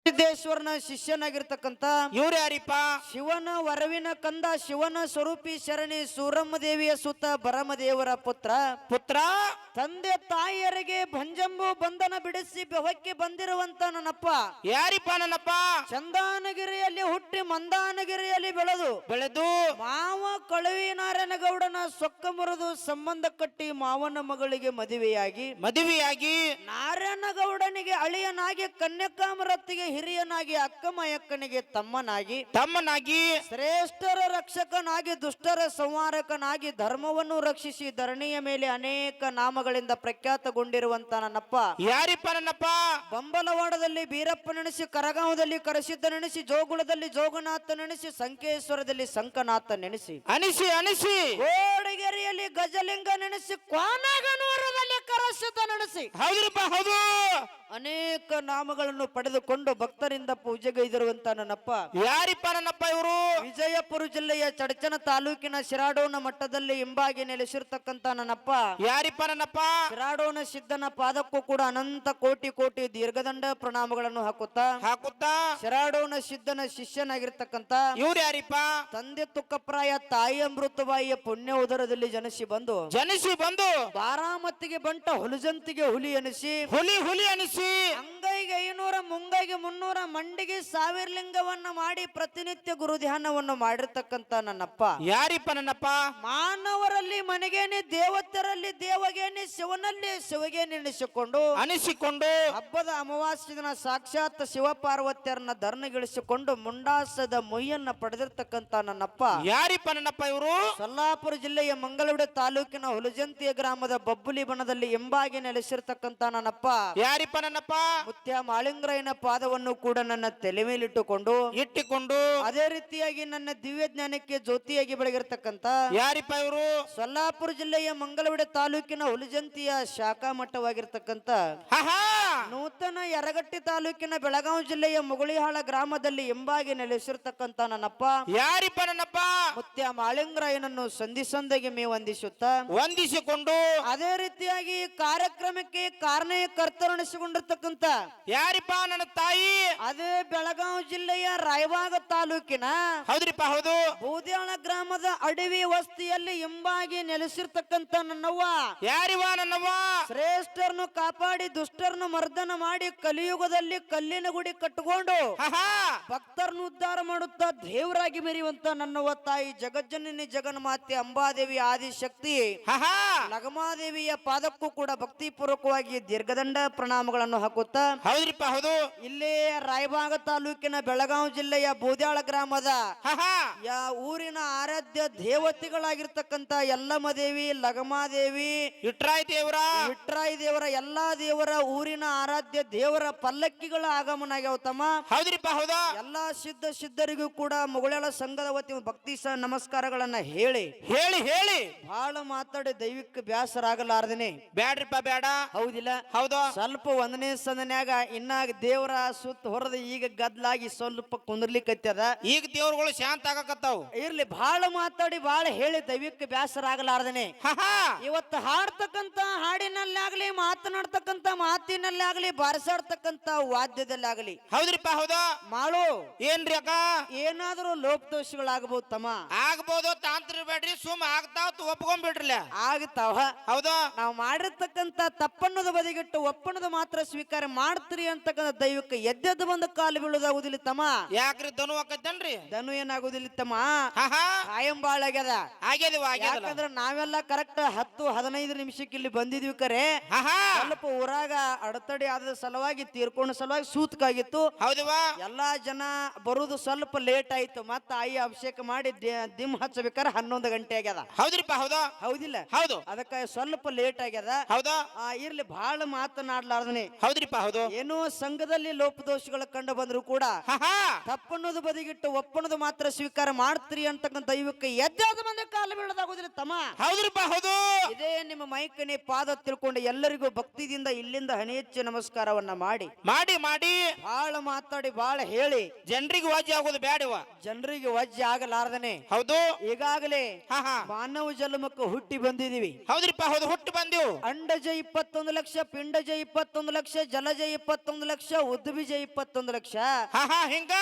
ಸಿದ್ದೇಶ್ವರನ ಶಿಷ್ಯನಾಗಿರ್ತಕ್ಕಂತ ಇವ್ರು ಯಾರಿಪ್ಪ? ಶಿವನ ವರವಿನ ಕಂದ, ಶಿವನ ಸ್ವರೂಪಿ ಶರಣಿ ಸೂರಮ್ಮ ದೇವಿಯ ಸುತ ಭರಮದೇವರ ಪುತ್ರ ತಂದೆ ತಾಯಿಯರಿಗೆ ಭಂಜಂಬು ಬಂಧನ ಬಿಡಿಸಿ ಬೆವಕ್ಕೆ ಬಂದಿರುವಂತ ನನ್ನಪ್ಪ ಯಾರಿಪ್ಪ? ನನ್ನಪ್ಪ ಚಂದಾನಗಿರಿಯಲ್ಲಿ ಹುಟ್ಟಿ ಮಂದಾನಗಿರಿಯಲ್ಲಿ ಬೆಳೆದು ಮಾವ ಕಳುವಿ ನಾರಾಯಣಗೌಡನ ಸೊಕ್ಕ ಮುರಿದು ಸಂಬಂಧ ಕಟ್ಟಿ ಮಾವನ ಮಗಳಿಗೆ ಮದುವೆಯಾಗಿ ನಾರಾಯಣಗೌಡನಿಗೆ ಅಳಿಯನಾಗಿ, ಕನ್ಯಕಾಮರತ್ತಿಗೆ ಹಿರಿಯನಾಗಿ, ಅಕ್ಕಮಯಕ್ಕನಿಗೆ ತಮ್ಮನಾಗಿ ಶ್ರೇಷ್ಠರ ರಕ್ಷಕನಾಗಿ, ದುಷ್ಟರ ಸಂಹಾರಕನಾಗಿ, ಧರ್ಮವನ್ನು ರಕ್ಷಿಸಿ ಧರಣಿಯ ಮೇಲೆ ಅನೇಕ ನಾಮಗಳಿಂದ ಪ್ರಖ್ಯಾತಗೊಂಡಿರುವಂತ ನನ್ನಪ್ಪ ಯಾರಿಪ್ಪ? ನನ್ನಪ್ಪ ಬಂಬಲವಾಡದಲ್ಲಿ ಬೀರಪ್ಪ ನೆನೆಸಿ, ಕರಗಾಂವದಲ್ಲಿ ಕರಸಿದ್ದ ನೆನೆಸಿ, ಜೋಗುಳದಲ್ಲಿ ಜೋಗನಾಥ ನೆನೆಸಿ, ಸಂಕೇಶ್ವರದಲ್ಲಿ ಸಂಕನಾಥ ನೆನೆಸಿ, ಅನಿಸಿ ಗೋಡಗೆರೆಯಲ್ಲಿ ಗಜಲಿಂಗ ನೆನೆಸಿ, ಕ್ವಾನಗನೂರದಲ್ಲಿ ಕರಸಿದ್ದ ನೆನೆಸಿ, ಹೌದ್ರಿಪ್ಪ ಹೌದು, ಅನೇಕ ನಾಮಗಳನ್ನು ಪಡೆದುಕೊಂಡು ಭಕ್ತರಿಂದ ಪೂಜೆಗೈದಿರುವಂತ ನನ್ನಪ್ಪ ಯಾರಿಪ್ಪ? ನನ್ನಪ್ಪ ಇವರು ವಿಜಯಪುರ ಜಿಲ್ಲೆಯ ಚಡಚಣ ತಾಲೂಕಿನ ಶಿರಾಡೋನ ಮಟ್ಟದಲ್ಲಿ ಹಿಂಬಾಗಿ ನೆಲೆಸಿರ್ತಕ್ಕಂತ ನನ್ನಪ್ಪ ಯಾರಿಪ್ಪ? ನನ್ನಪ್ಪ ಶಿರಾಡೋನ ಸಿದ್ಧನ ಪಾದಕ್ಕೂ ಕೂಡ ಅನಂತ ಕೋಟಿ ಕೋಟಿ ದೀರ್ಘದಂಡ ಪ್ರಣಾಮಗಳನ್ನು ಹಾಕುತ್ತಾ ಶಿರಾಡೋನ ಸಿದ್ಧನ ಶಿಷ್ಯನಾಗಿರ್ತಕ್ಕಂತ ಇವ್ರು ಯಾರಿಪ್ಪ? ತಂದೆ ತುಕ್ಕಪ್ರಾಯ, ತಾಯಿ ಅಮೃತಬಾಯಿಯ ಪುಣ್ಯ ಉದರದಲ್ಲಿ ಜನಿಸಿ ಬಂದು ಬಾರಾಮತಿಗೆ ಬಂಟ ಹುಲಿಜಂತಿಗೆ ಹುಲಿ ಅನಿಸಿ ಅಂಗೈಗೆ 500 ಮುಂಗೈಗೆ 300 ಮಂಡಿಗೆ 1000 ಲಿಂಗವನ್ನ ಮಾಡಿ ಪ್ರತಿನಿತ್ಯ ಗುರು ಧ್ಯಾನವನ್ನು ಮಾಡಿರ್ತಕ್ಕಂತ ನನ್ನಪ್ಪ ಯಾರಿಪ್ಪ? ನನ್ನಪ್ಪ ಮಾನವರಲ್ಲಿ ಮನೆಗೇನೆ, ದೇವತರಲ್ಲಿ ದೇವಗೇನೆ, ಶಿವನಲ್ಲಿ ಶಿವಗೇನೆ ಅನಿಸಿಕೊಂಡು ಹಬ್ಬದ ಅಮಾವಾಸ್ಯ ದಿನ ಸಾಕ್ಷಾತ್ ಶಿವ ಪಾರ್ವತಿಯರನ್ನ ಧರ್ನಗಿಳಿಸಿಕೊಂಡು ಮುಂಡಾಸದ ಮೊಯ್ಯನ್ನ ಪಡೆದಿರ್ತಕ್ಕಂತ ನನ್ನಪ್ಪ ಯಾರಿಪ್ಪ? ನನ್ನಪ್ಪ ಇವರು ಸೊಲ್ಲಾಪುರ ಜಿಲ್ಲೆಯ ಮಂಗಳೂರು ತಾಲೂಕಿನ ಹುಲಜಂತಿಯ ಗ್ರಾಮದ ಬಬ್ಬುಲಿ ಬಣದಲ್ಲಿ ಎಂಬಾಗಿ ನೆಲೆಸಿರ್ತಕ್ಕಂತ ನನ್ನಪ್ಪ ಯಾರಿಪ್ಪ? ನನ್ನಪ್ಪ ಮುತ್ಯ ಮಾಳಿಂಗರಾಯನ ಪಾದವನ್ನು ಕೂಡ ನನ್ನ ತಲೆ ಮೇಲಿಟ್ಟುಕೊಂಡು ಅದೇ ರೀತಿಯಾಗಿ ನನ್ನ ದಿವ್ಯ ಜ್ಞಾನಕ್ಕೆ ಜ್ಯೋತಿಯಾಗಿ ಬೆಳಗಿರ್ತಕ್ಕಂತ ಯಾರಿಪ್ಪ ಇವರು? ಸೊಲ್ಲಾಪುರ ಜಿಲ್ಲೆಯ ಮಂಗಳೂರು ತಾಲೂಕಿನ ಹುಲಜಂತಿಯ ಶಾಖಾ ಮಠವಾಗಿರ್ತಕ್ಕಂತ ನೂತನ ಯರಗಟ್ಟಿ ತಾಲೂಕಿನ ಬೆಳಗಾವಿ ಜಿಲ್ಲೆಯ ಮುಗುಳಿಹಾಳ ಗ್ರಾಮದಲ್ಲಿ ಎಂಬಾಗಿ ನೆಲೆಸಿರ್ತಕ್ಕಂತ ನನ್ನಪ್ಪ ಯಾರಿಪ್ಪ? ನನ್ನಪ್ಪ ಮುತ್ಯ ಮಾಳಿಂಗರಾಯನನ್ನು ಸಂಧಿಸಂದಗೆ ವಂದಿಸಿಕೊಂಡು ಅದೇ ರೀತಿಯಾಗಿ ಕಾರ್ಯಕ್ರಮಕ್ಕೆ ಕಾರಣಕರ್ತರಣಿಸಿಕೊಂಡಿರ್ತಕ್ಕಂತ ಯಾರಿಪ್ಪ? ನನ್ನ ತಾಯಿ ಅದೇ ಬೆಳಗಾವಿ ಜಿಲ್ಲೆಯ ರಾಯಬಾಗ ತಾಲೂಕಿನ ಹೌದ್ರಿಪ್ಪ ಹೌದು ಬೂದ್ಯಾಳ ಗ್ರಾಮದ ಅಡವಿ ವಸ್ತಿಯಲ್ಲಿ ಎಂಬಾಗಿ ನೆಲೆಸಿರ್ತಕ್ಕಂತ ನನ್ನವ್ವ ಯಾರಿವ? ನನ್ನವ್ವ ಶ್ರೇಷ್ಠರನ್ನು ಕಾಪಾಡಿ ದುಷ್ಟರನ್ನು ಮರ್ದನ ಮಾಡಿ ಕಲಿಯುಗದಲ್ಲಿ ಕಲ್ಲಿನ ಗುಡಿ ಕಟ್ಟಿಕೊಂಡು ಭಕ್ತರನ್ನು ಉದ್ಧಾರ ಮಾಡುತ್ತಾ ದೇವರಾಗಿ ಮೆರೆಯುವಂತ ನನ್ನವ್ವ ತಾಯಿ ಜಗಜ್ಜನನಿ ಜಗನ್ಮಾತೆ ಅಂಬಾದೇವಿ ಆದಿಶಕ್ತಿ ಲಗಮಾದೇವಿಯ ಪಾದಕ್ಕೂ ಕೂಡ ಭಕ್ತಿ ಪೂರ್ವಕವಾಗಿ ದೀರ್ಘದಂಡ ಪ್ರಣಾಮಗಳನ್ನು ಹಾಕುತ್ತಾ ಹೌದ್ರಿಪ್ಪ ಹೌದು ಇಲ್ಲೇ ರಾಯಬಾಗ ತಾಲೂಕಿನ ಬೆಳಗಾವಿ ಜಿಲ್ಲೆಯ ಬೂದ್ಯಾಳ ಗ್ರಾಮದ ಊರಿನ ಆರಾಧ್ಯ ದೇವತೆಗಳಾಗಿರ್ತಕ್ಕಂತ ಯಲ್ಲಮ್ಮ ದೇವಿ, ಲಗಮಾದೇವಿ, ವಿಟ್ರಾಯಿ ದೇವರ ಎಲ್ಲಾ ದೇವರ ಊರಿನ ಆರಾಧ್ಯ ದೇವರ ಪಲ್ಲಕ್ಕಿಗಳ ಆಗಮನ ಆಗ್ಯಾವ ತಮ್ಮ. ಹೌದ್ರಿಪ್ಪ ಹೌದಾ? ಎಲ್ಲಾ ಸಿದ್ಧರಿಗೂ ಕೂಡ ಮುಗುಳೆಳ ಸಂಘದ ವತಿ ಭಕ್ತಿ ನಮಸ್ಕಾರಗಳನ್ನ ಹೇಳಿ ಬಹಳ ಮಾತಾಡಿ ದೈವಿಕ ಬ್ಯಾಸರಾಗಲಾರ್ದೇನೆ ಬ್ಯಾಡ್ರಿಪ್ಪ ಬೇಡ. ಹೌದಿಲ್ಲ? ಹೌದು. ಸ್ವಲ್ಪ ಒಂದನೇ ಸಂದನ್ಯಾಗ ಇನ್ನಾಗ ದೇವರ ಸುತ್ತ ಹೊರದ ಈಗ ಗದ್ಲಾಗಿ ಸ್ವಲ್ಪ ಕುಂದ್ರಲಿಕ್ಕತ್ತದ. ಈಗ ದೇವ್ರುಗಳು ಶಾಂತ ಆಗಕತ್ತಾವ. ಇರ್ಲಿ, ಬಹಳ ಮಾತಾಡಿ ಬಹಳ ಹೇಳಿ ದೈವಿಕ ಬ್ಯಾಸರಾಗಲಾರ್ದೇನೆ ಇವತ್ತು ಹಾಡ್ತಕ್ಕಂತ ಹಾಡಿನಲ್ಲಾಗ್ಲಿ, ಮಾತನಾಡ್ತಕ್ಕಂತ ಮಾತಿನಲ್ಲಾಗ್ಲಿ, ಬಾರಿಸಾಡ್ತಕ್ಕಂತ ವಾದ್ಯದಲ್ಲಾಗ್ಲಿ ಹೌದ್ರಿಪ್ಪ ಹೌದಾ ಮಾಡು ಏನ್ರಿ ಅಕ್ಕ? ಏನಾದ್ರೂ ಲೋಪದೋಷಗಳಾಗಬಹುದು ತಮ್ಮ. ಆಗ್ಬೋದು, ತಾಂತ್ರಿ ಬೇಡ್ರಿ, ಸುಮ್ ಆಗ್ತಾವ, ಒಪ್ಕೊಂಡ್ಬಿಡ್ರಲ್ಲ. ಆಗ್ತಾವ. ಹೌದಾ? ನಾವು ಮಾಡಿರ್ತಕ್ಕಂತ ತಪ್ಪನ್ನದ ಬದಿಗಿಟ್ಟು ಒಪ್ಪಣದ ಮಾತ್ರ ಸ್ವೀಕಾರ ಮಾಡ್ತೀರಿ ಅಂತಕ್ಕಂಥ ದೈವಕ್ಕೆ ಎದ್ದೆದ್ದು ಬಂದ ಕಾಲು ಬೀಳುದಾಗುದಿಲ್ಲ ತಮ್ಮ. ಯಾಕ್ರಿ? ಧನು ಹಾಕತ್ತೇನ್ರಿ? ಧನು ಏನಾಗುದಿಲ್ಲ ತಮ್ಮ, ಕಾಯಂ ಬಾಳ ಆಗ್ಯದ. ಯಾಕಂದ್ರೆ ನಾವೆಲ್ಲ ಕರೆಕ್ಟ್ 10-15 ನಿಮಿಷಕ್ಕೆ ಇಲ್ಲಿ ಬಂದಿದ್ವಿ. ಕರೆ ಸ್ವಲ್ಪ ಊರಾಗ ಅಡತಡಿ ಆದ ಸಲುವಾಗಿ ತೀರ್ಕೊಂಡ ಸಲುವಾಗಿ ಸೂತ್ಕಾಗಿತ್ತು. ಹೌದವಾ? ಎಲ್ಲಾ ಜನ ಬರುದು ಸ್ವಲ್ಪ ಲೇಟ್ ಆಯ್ತು. ಮತ್ತ ಆಯಿ ಅಭಿಷೇಕ ಮಾಡಿ ದಿಮ್ ಹಚ್ಚಬೇಕಾರೆ 11 ಗಂಟೆ ಆಗ್ಯದ. ಹೌದ್ರಿಪ್ಪ ಹೌದಾ? ಹೌದಿಲ್ಲ? ಹೌದು. ಅದಕ್ಕೆ ಸ್ವಲ್ಪ ಲೇಟ್ ಆಗ್ಯದ. ಹೌದಾ? ಇರ್ಲಿ, ಬಹಳ ಮಾತನಾಡ್ಲಾರ್ದನೆ. ಹೌದ್ರಿಪ್ಪ ಹೌದು. ಏನೋ ಸಂಘದಲ್ಲಿ ಲೋಪದೋಷಗಳು ಕಂಡು ಬಂದ್ರು ಕೂಡ ತಪ್ಪನ್ನೋದು ಬದಿಗಿಟ್ಟು ಒಪ್ಪಣದು ಮಾತ್ರ ಸ್ವೀಕಾರ ಮಾಡ್ತೀರಿ ಅಂತಕ್ಕಂಥ ದೈವಕ್ಕೆ ಎದ್ದಾದ ಮಂದಿ ಕಾಲ ಬೀಳದಾಗುದಿಲ್ಲ ತಮ್ಮ. ಹೌದ್ರಿಪ್ಪ ಹೌದು. ಇದೇ ನಿಮ್ಮ ಮೈಕನೆ ಪಾದ ತಿಳ್ಕೊಂಡು ಎಲ್ಲರಿಗೂ ಭಕ್ತಿದಿಂದ ಇಲ್ಲಿಂದ ಹಣಿಯಚ್ಚಿ ನಮಸ್ಕಾರವನ್ನ ಮಾಡಿ ಬಹಳ ಮಾತಾಡಿ ಬಹಳ ಹೇಳಿ ಜನರಿಗೆ ವಾಜ್ಯ ಆಗೋದು ಬೇಡವ. ಜನರಿಗೆ ವಜ್ಜೆ ಆಗಲಾರ್ದನೆ. ಹೌದು. ಈಗಾಗಲೇ ಮಾನವ ಜನ್ಮಕ್ಕೆ ಹುಟ್ಟಿ ಬಂದಿದೀವಿ. ಹೌದ್ರಿಪ್ಪ ಹೌದು, ಹುಟ್ಟಿ ಬಂದಿವು. ಅಂಡಜ 21 ಲಕ್ಷ, ಪಿಂಡಜ 21 ಲಕ್ಷ, ಜಲಜ 21 ಲಕ್ಷ, ಉದ್ಬೀಜ 21 21,00,000 ಹಿಂಗ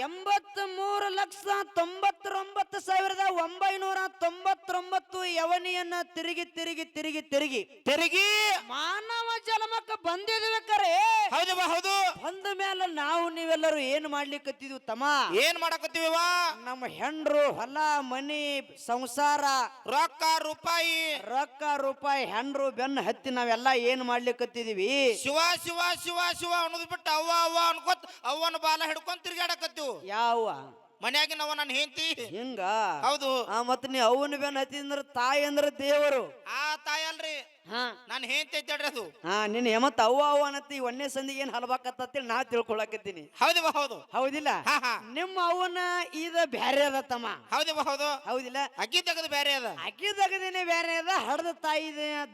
83,99,999 ಯವನಿಯನ್ನ ತಿರುಗಿ ತಿರುಗಿ ತಿರುಗಿ ತಿರುಗಿ ತೆರಿಗೆ ಮಾನವ ಜನ್ಮಕ್ಕೆ ಬಂದಿದ್ವಿ ಕರೆ. ಹೌದವ ಹೌದು. ಬಂದ ಮೇಲೆ ನಾವು ನೀವೆಲ್ಲರೂ ಏನ್ ಮಾಡ್ಲಿಕ್ಕತ್ತಿದ್ವಿ ತಮ್ಮ? ಏನ್ ಮಾಡಕತ್ತೀವ? ನಮ್ಮ ಹೆಂಡ್ರು ಹೊಲ ಮನಿ ಸಂಸಾರ ರೊಕ್ಕ ರೂಪಾಯಿ ಹೆಂಡ್ರು ಬೆನ್ನ ಹತ್ತಿ ನಾವೆಲ್ಲ ಏನ್ ಮಾಡ್ಲಿಕ್ಕತ್ತಿದೀವಿ? ಶಿವ ಶಿವ ಶಿವ ಶಿವ ಅನ್ನೋದು ಬಿಟ್ಟು ಅವ್ವ ಅವ್ವ ಅನ್ಕೋತ ಅವ್ವನ ಬಾಲ ಹಿಡ್ಕೊಂಡ್ ತಿರ್ಗಾಡಕತ್ತೀವಿ. ಯಾವ ಮನ್ಯಾಗಿನವ ನನ್ನ ಹೆಂಡತಿ ಹಿಂಗ? ಹೌದು. ಮತ್ ನೀ ಅವನ ಬೆನ್ನ ಹತ್ತಿ ಅಂದ್ರ ತಾಯಿ ಅಂದ್ರ ದೇವರು. ಆ ತಾಯಿ ಅಲ್ರಿ, ನಾನು ಹೆಂಡತಿ ಐತೇಳ್ರಿ ಅದು. ನಿನ್ ಮತ್ ಅವ್ವ ಅವ್ವ ಅನ್ನತ್ತಿ ಒಂದೇ ಸಂದಿಗೆ ಏನ್ ಹಲ್ಬಾಕತ್ತೇಳಿ ನಾ ತಿಳ್ಕೊಳಕತ್ತೀನಿ. ಹೌದವ ಹೌದು. ಹೌದಿಲ್ಲ? ನಿಮ್ಮ ಅವನ ಇದ ಬ್ಯಾರೆ ಅದ ತಮ್ಮ. ಹೌದವ ಹೌದು. ಹೌದಿಲ್ಲ? ಅಕ್ಕಿ ತೆಗದು ಬೇರೆ ಅದ, ಅಕ್ಕಿ ದಗದೇನೆ ಬ್ಯಾರೆ ಅದ, ಹಡದ ತಾಯಿ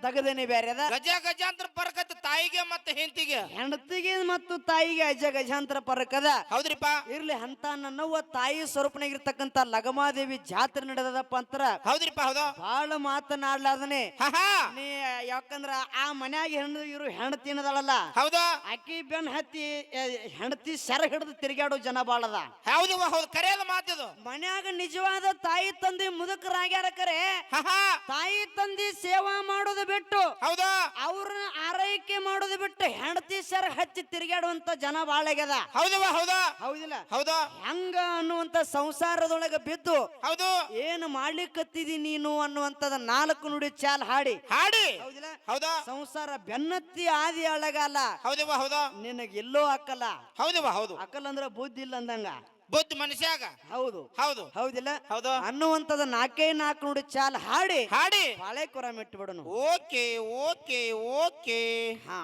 ದಗದೇನೆ ಬ್ಯಾರೆ ಅದ. ಗಜ ಗಜಾಂತರ ಪರಕತ್ ತಾಯಿಗೆ ಮತ್ತೆ ಹೆಂಡತಿಗೆ, ಹೆಂಡತಿಗೆ ಮತ್ತು ತಾಯಿಗೆ ಅಜ ಗಜಾಂತರ ಪರಕದ. ಹೌದ್ರಿಪ್ಪ. ಇರ್ಲಿ ಅಂತ ನನ್ನವ್ವ ತಾಯಿ ಸ್ವರೂಪನಾಗಿರ್ತಕ್ಕಂತ ಲಗಮಾದೇವಿ ಜಾತ್ರೆ ನಡೆದದಪ್ಪ ಅಂತರ. ಹೌದ್ರಿಪ್ಪ ಹೌದು. ಬಾಳ ಮಾತನಾಡ್ಲಾದನೆ ನೀ, ಯಾಕಂದ್ರ ಆ ಮನ್ಯಾಗ ಇರು ಹೆಂಡತಿ ಏನದಳಲ್ಲ, ಹೌದು, ಅಕ್ಕಿ ಬೆನ್ ಹತ್ತಿ ಹೆಂಡತಿ ಸೆರ ಹಿಡಿದು ತಿರುಗಾಡೋ ಜನ ಬಾಳದ. ಹೌದವ ಹೌದು, ಕರೆಯದ ಮಾತಿದು. ಮನ್ಯಾಗ ನಿಜವಾದ ತಾಯಿ ತಂದೆ ಮುದುಕರಾಗ್ಯಾರ ಕರೆ. ತಾಯಿ ತಂದೆ ಸೇವಾ ಮಾಡೋದು ಬಿಟ್ಟು, ಹೌದು, ಅವ್ರನ್ನ ಆರೈಕೆ ಮಾಡೋದು ಬಿಟ್ಟು ಹೆಂಡತಿ ಸೆರ ಹಚ್ಚಿ ತಿರುಗಾಡುವಂತ ಜನ ಬಾಳ ಆಗ್ಯದ. ಹೌದವ ಹೌದು. ಹೌದಿಲ್ಲ? ಹೌದು. ಹೆಂಗ ಅನ್ನುವಂತ ಸಂಸಾರದೊಳಗ ಬಿದ್ದು ಹೌದು ಏನು ಮಾಡ್ಲಿಕ್ಕತ್ತಿದಿ ನೀನು ಅನ್ನುವಂತದ 4 ನುಡಿ ಚಾಲ್ ಹಾಡಿ ಹಾಡಿ. ಹೌದಿಲ್ಲ? ಹೌದಾ? ಸಂಸಾರ ಬೆನ್ನತ್ತಿ ಆದಿ ಅಳಗಲ್ಲ. ಹೌದವ ಹೌದು. ನಿನಗೆ ಎಲ್ಲೋ ಅಕ್ಕಲ್ಲ. ಹೌದವ ಹೌದು. ಅಕ್ಕಲ್ಲ ಅಂದ್ರ ಬುದ್ಧಿ ಇಲ್ಲ ಅಂದಂಗ. ಬುದ್ಧಿ ಮನುಷ್ಯಾಗ. ಹೌದು ಹೌದು. ಹೌದಿಲ್ಲ? ಹೌದು. ಅನ್ನುವಂತದ 4 ನುಡಿ ಚಾಲ್ ಹಾಡಿ ಹಾಡಿ ಬಾಳೆ ಕೊರ ಮೆಟ್ಟು ಬಿಡೋನು. Okay okay okay. ಹಾ